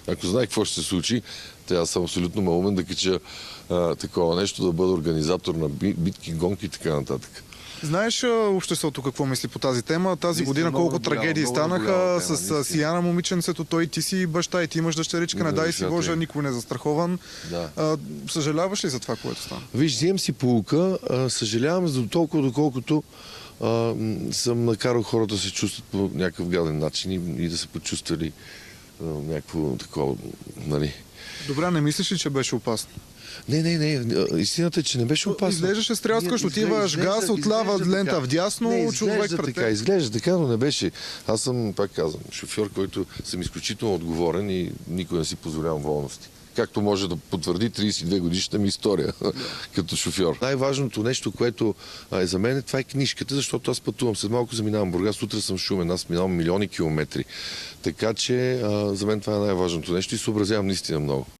Ако знае какво ще се случи, аз съм абсолютно малумен да кача такова нещо, да бъда организатор на битки, гонки и така нататък. Знаеш обществото какво мисли по тази тема? Тази година колко трагедии станаха с Сияна момиченцето, той ти си баща и ти имаш дъщеричка, не дай си Боже, никой не е застрахован. Да. Съжаляваш ли за това, което стана? Виж, взимам си поука, съжалявам за толкова, доколкото съм накарал хората да се чувстват по някакъв гаден начин и да се почувствали някакво такова, нали. Добре, не мислиш ли, че беше опасно? Не. Истината е, че не беше опасно. Изглеждаше стряскаш, отиваш газ, отлява лента вдясно, човек пред теб. Изглежда така, но не беше. Аз съм, пак казвам, шофьор, който съм изключително отговорен и никой не си позволявам волности. Както може да потвърди 32 годишната ми история като шофьор. Най-важното нещо, което е за мен, това е книжката, защото аз пътувам. След малко заминавам Бургас, утре съм в Шумен, аз минавам милиони километри. Така че за мен това е най-важното нещо и съобразявам наистина много.